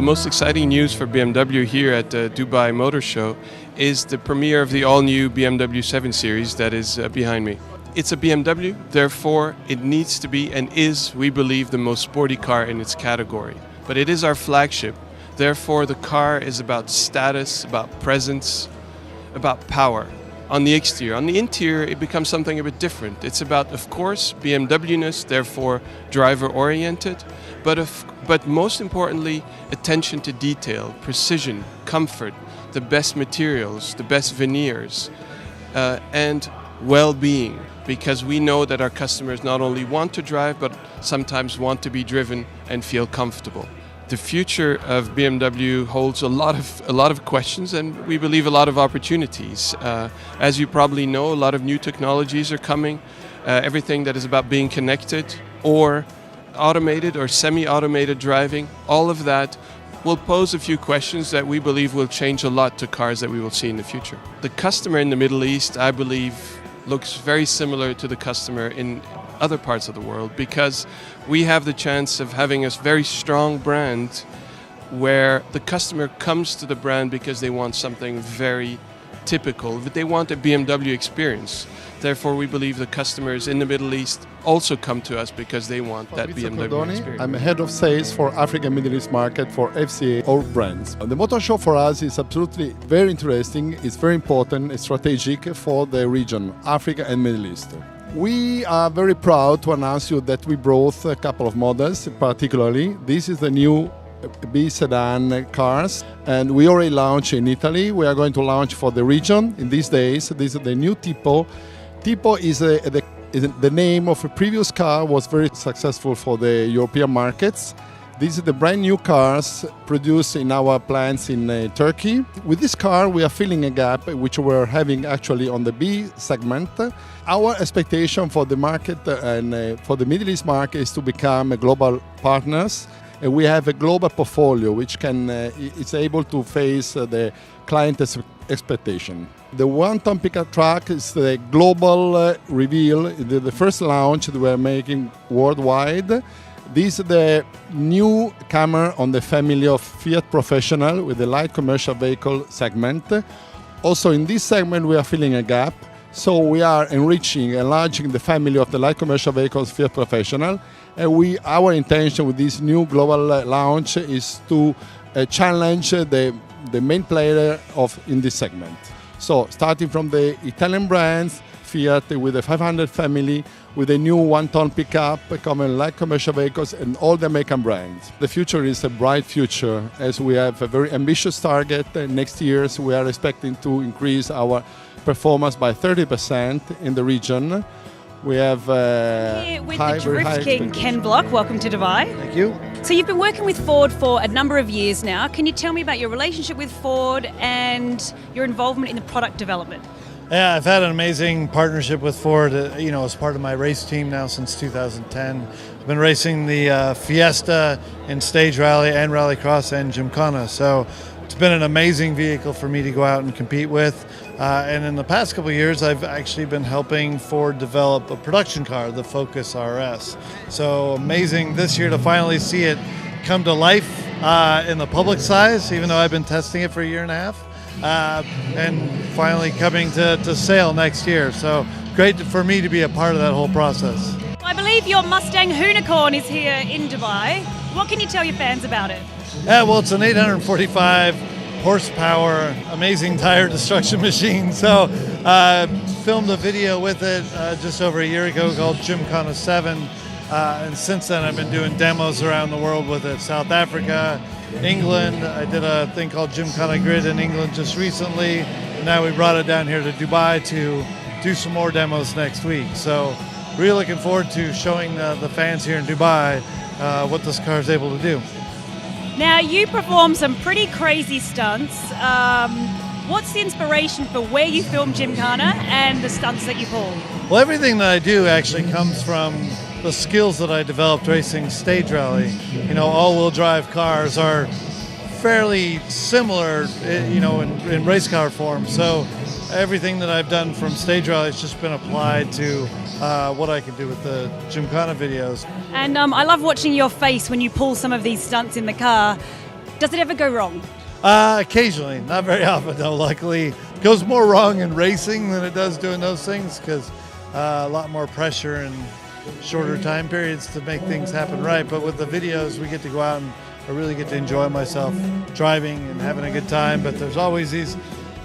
the most exciting news for BMW here at the Dubai Motor Show is the premiere of the all-new BMW 7 Series that is behind me. It's a BMW, therefore it needs to be and is, we believe, the most sporty car in its category. But it is our flagship, therefore the car is about status, about presence, about power. On the exterior. On the interior, it becomes something a bit different. It's about, of course, BMW-ness, therefore driver-oriented, but most importantly, attention to detail, precision, comfort, the best materials, the best veneers, and well-being, because we know that our customers not only want to drive, but sometimes want to be driven and feel comfortable. The future of BMW holds a lot of questions, and we believe a lot of opportunities. As you probably know, a lot of new technologies are coming. Everything that is about being connected or automated or semi-automated driving, all of that will pose a few questions that we believe will change a lot to cars that we will see in the future. The customer in the Middle East, I believe, looks very similar to the customer in other parts of the world, because we have the chance of having a very strong brand where the customer comes to the brand because they want something very typical, but they want a BMW experience. Therefore, we believe the customers in the Middle East also come to us because they want that BMW experience. I'm head of sales for Africa and Middle East market for FCA, all brands. The motor show for us is absolutely very interesting. It's very important, it's strategic for the region, Africa and Middle East. We are very proud to announce you that we brought a couple of models, particularly. This is the new B sedan cars, and we already launched in Italy. We are going to launch for the region in these days. This is the new Tipo. Tipo is the name of a previous car, was very successful for the European markets. These are the brand new cars produced in our plants in Turkey. With this car, we are filling a gap which we're having actually on the B segment. Our expectation for the market and for the Middle East market is to become a global partners. We have a global portfolio which is able to face the client expectation. The one-ton pickup truck is the global reveal, the first launch that we're making worldwide. This is the new camera on the family of Fiat Professional with the light commercial vehicle segment. Also in this segment we are filling a gap, so we are enlarging the family of the light commercial vehicles Fiat Professional. And our intention with this new global launch is to challenge the main player in this segment. So starting from the Italian brands, Fiat with the 500 family, with a new one-ton pickup, common light commercial vehicles, and all the American brands. The future is a bright future, as we have a very ambitious target. Next year, so we are expecting to increase our performance by 30% in the region. We have here with the Drift King, Ken Block. Welcome to Dubai. Thank you. So you've been working with Ford for a number of years now. Can you tell me about your relationship with Ford and your involvement in the product development? Yeah, I've had an amazing partnership with Ford, as part of my race team now since 2010. I've been racing the Fiesta in stage rally and rallycross and Gymkhana. So it's been an amazing vehicle for me to go out and compete with. And in the past couple of years, I've actually been helping Ford develop a production car, the Focus RS. So amazing this year to finally see it come to life in the public size, even though I've been testing it for a year and a half. And finally coming to sale next year. So great for me to be a part of that whole process. I believe your Mustang Hoonicorn is here in Dubai. What can you tell your fans about it? Yeah, well, it's an 845 horsepower, amazing tire destruction machine. So filmed a video with it just over a year ago called Gymkhana 7. And since then I've been doing demos around the world with it. South Africa, England. I did a thing called Gymkhana Grid in England just recently. And now we brought it down here to Dubai to do some more demos next week. So really looking forward to showing the fans here in Dubai what this car is able to do. Now you perform some pretty crazy stunts. What's the inspiration for where you film Gymkhana and the stunts that you pull? Well, everything that I do actually comes from the skills that I developed racing stage rally. All-wheel drive cars are fairly similar, in race car form. So everything that I've done from stage rally has just been applied to what I can do with the Gymkhana videos. And I love watching your face when you pull some of these stunts in the car. Does it ever go wrong? Occasionally, not very often though, luckily. It goes more wrong in racing than it does doing those things because a lot more pressure and shorter time periods to make things happen right. But with the videos, we get to go out and I really get to enjoy myself driving and having a good time. But there's always these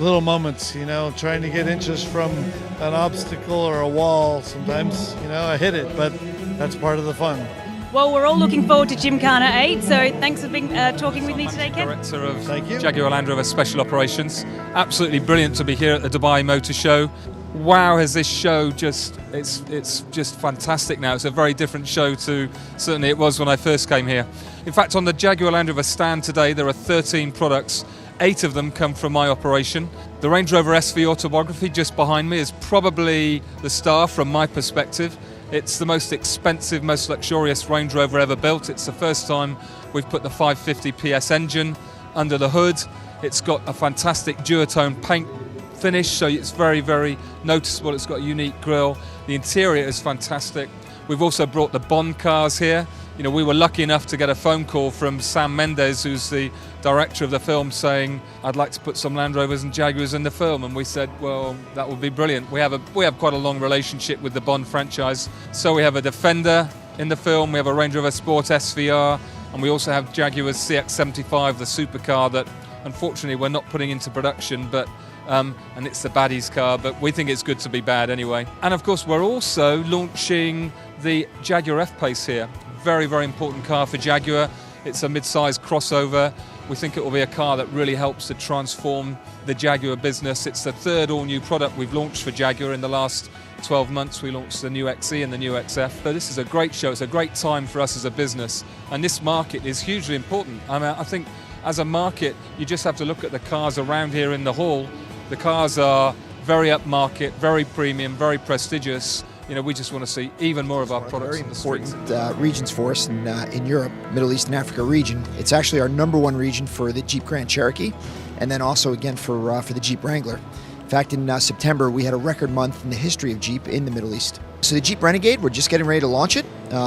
little moments, you know, trying to get inches from an obstacle or a wall. Sometimes, you know, I hit it, but that's part of the fun. Well, we're all looking forward to Gymkhana 8, so thanks for being talking with me today, Ken. Director of Jaguar Land Rover Special Operations. Absolutely brilliant to be here at the Dubai Motor Show. Wow, has this show it's just fantastic now. It's a very different show to certainly it was when I first came here. In fact, on the Jaguar Land Rover stand today, there are 13 products. 8 of them come from my operation. The Range Rover SV Autobiography just behind me is probably the star from my perspective. It's the most expensive, most luxurious Range Rover ever built. It's the first time we've put the 550 PS engine under the hood. It's got a fantastic duotone paint finish, so it's very, very noticeable. It's got a unique grille. The interior is fantastic. We've also brought the Bond cars here. You know, we were lucky enough to get a phone call from Sam Mendes, who's the director of the film, saying, "I'd like to put some Land Rovers and Jaguars in the film." And we said, well, that would be brilliant. We have quite a long relationship with the Bond franchise. So we have a Defender in the film, we have a Range Rover Sport SVR, and we also have Jaguar's CX-75, the supercar that unfortunately we're not putting into production, but and it's the baddies car, but we think it's good to be bad anyway. And of course, we're also launching the Jaguar F-Pace here. Very, very important car for Jaguar. It's a mid-sized crossover. We think it will be a car that really helps to transform the Jaguar business. It's the third all-new product we've launched for Jaguar in the last 12 months. We launched the new XE and the new XF. So this is a great show. It's a great time for us as a business. And this market is hugely important. I mean, I think as a market, you just have to look at the cars around here in the hall. The cars are very upmarket, very premium, very prestigious. You know, we just want to see even more of our products in the streets. Very important regions for us in Europe, Middle East and Africa region. It's actually our #1 region for the Jeep Grand Cherokee, and then also again for the Jeep Wrangler. In fact, in September, we had a record month in the history of Jeep in the Middle East. So the Jeep Renegade, we're just getting ready to launch it.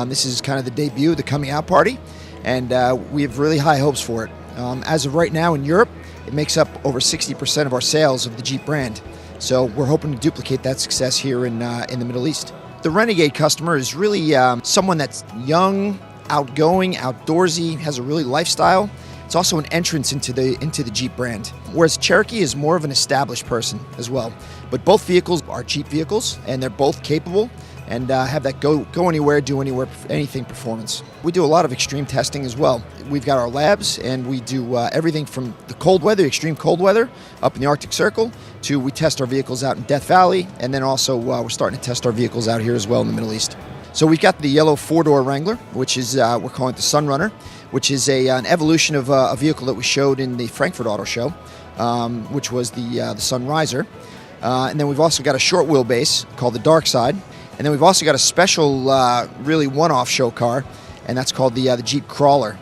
This is kind of the debut, the coming out party, and we have really high hopes for it. As of right now in Europe, it makes up over 60% of our sales of the Jeep brand. So we're hoping to duplicate that success here in the Middle East. The Renegade customer is really someone that's young, outgoing, outdoorsy, has a really lifestyle. It's also an entrance into the Jeep brand. Whereas Cherokee is more of an established person as well. But both vehicles are Jeep vehicles, and they're both capable and have that go anywhere, do anywhere, anything performance. We do a lot of extreme testing as well. We've got our labs, and we do everything from the cold weather, extreme cold weather, up in the Arctic Circle, to we test our vehicles out in Death Valley, and then also we're starting to test our vehicles out here as well in the Middle East. So we've got the yellow 4-door Wrangler, which is, we're calling it the Sunrunner, which is an evolution of a vehicle that we showed in the Frankfurt Auto Show, which was the Sunriser. And then we've also got a short wheelbase called the Dark Side. And then we've also got a special, really one-off show car, and that's called the Jeep Crawler,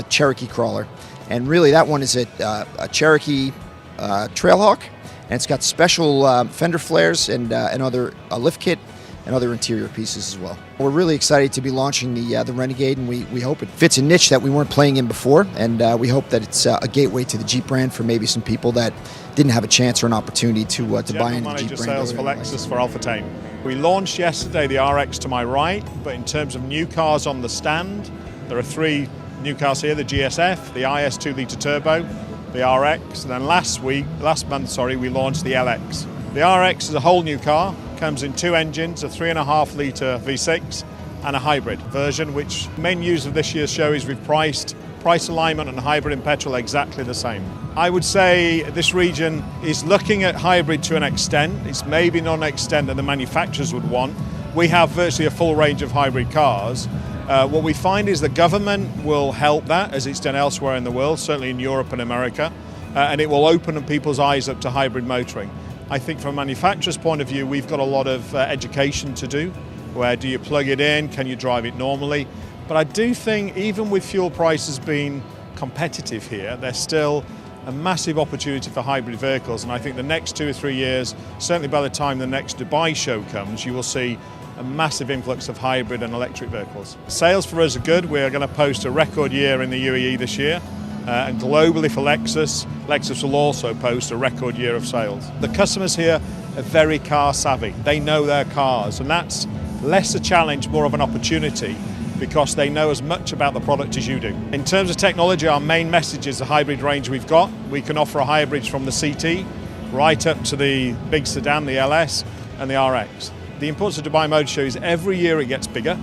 Cherokee Crawler. And really that one is a Cherokee Trailhawk, and it's got special fender flares and other lift kit and other interior pieces as well. We're really excited to be launching the Renegade, and we hope it fits a niche that we weren't playing in before, and we hope that it's a gateway to the Jeep brand for maybe some people that didn't have a chance or an opportunity to buy into the Jeep brand. Sales for Lexus for Alphatane. We launched yesterday the RX to my right, but in terms of new cars on the stand, there are 3 new cars here: the GSF, the IS 2-litre turbo, the RX, and then last month, we launched the LX. The RX is a whole new car, comes in 2 engines, a 3.5-litre V6 and a hybrid version, which main news of this year's show is we've priced price alignment and hybrid and petrol exactly the same. I would say this region is looking at hybrid to an extent. It's maybe not an extent that the manufacturers would want. We have virtually a full range of hybrid cars. What we find is the government will help that, as it's done elsewhere in the world, certainly in Europe and America, and it will open people's eyes up to hybrid motoring. I think from a manufacturer's point of view, we've got a lot of education to do. Where do you plug it in? Can you drive it normally? But I do think even with fuel prices being competitive here, there's still a massive opportunity for hybrid vehicles. And I think the next 2 or 3 years, certainly by the time the next Dubai show comes, you will see a massive influx of hybrid and electric vehicles. Sales for us are good. We're going to post a record year in the UAE this year. and globally for Lexus, Lexus will also post a record year of sales. The customers here are very car savvy. They know their cars, and that's less a challenge, more of an opportunity, because they know as much about the product as you do. In terms of technology, our main message is the hybrid range we've got. We can offer a hybrid from the CT right up to the big sedan, the LS and the RX. The importance of Dubai Motor Show is every year it gets bigger,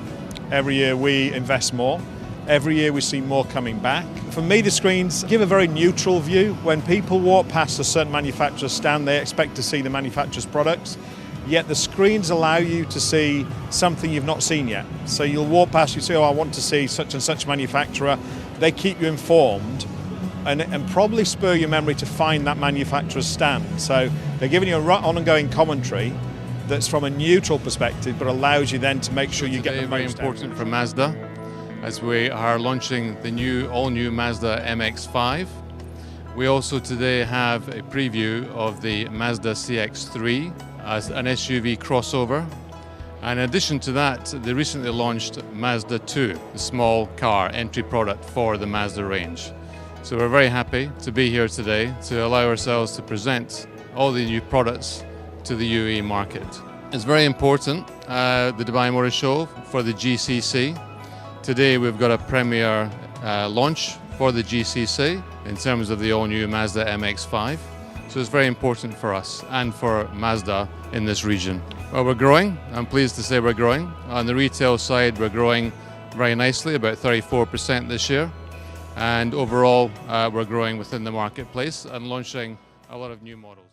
every year we invest more, every year we see more coming back. For me, the screens give a very neutral view. When people walk past a certain manufacturer's stand, they expect to see the manufacturer's products. Yet the screens allow you to see something you've not seen yet. So you'll walk past, you say, oh, I want to see such and such manufacturer. They keep you informed and probably spur your memory to find that manufacturer's stand. So they're giving you an ongoing commentary that's from a neutral perspective, but allows you then to make sure you get the very most important for Mazda, as we are launching the all-new Mazda MX-5. We also today have a preview of the Mazda CX-3 as an SUV crossover. And in addition to that, the recently launched Mazda 2, the small car entry product for the Mazda range. So we're very happy to be here today to allow ourselves to present all the new products to the UAE market. It's very important, the Dubai Motor Show, for the GCC. Today we've got a premiere launch for the GCC in terms of the all-new Mazda MX-5. So it's very important for us and for Mazda in this region. Well, we're growing. I'm pleased to say we're growing. On the retail side, we're growing very nicely, about 34% this year. And overall, we're growing within the marketplace and launching a lot of new models.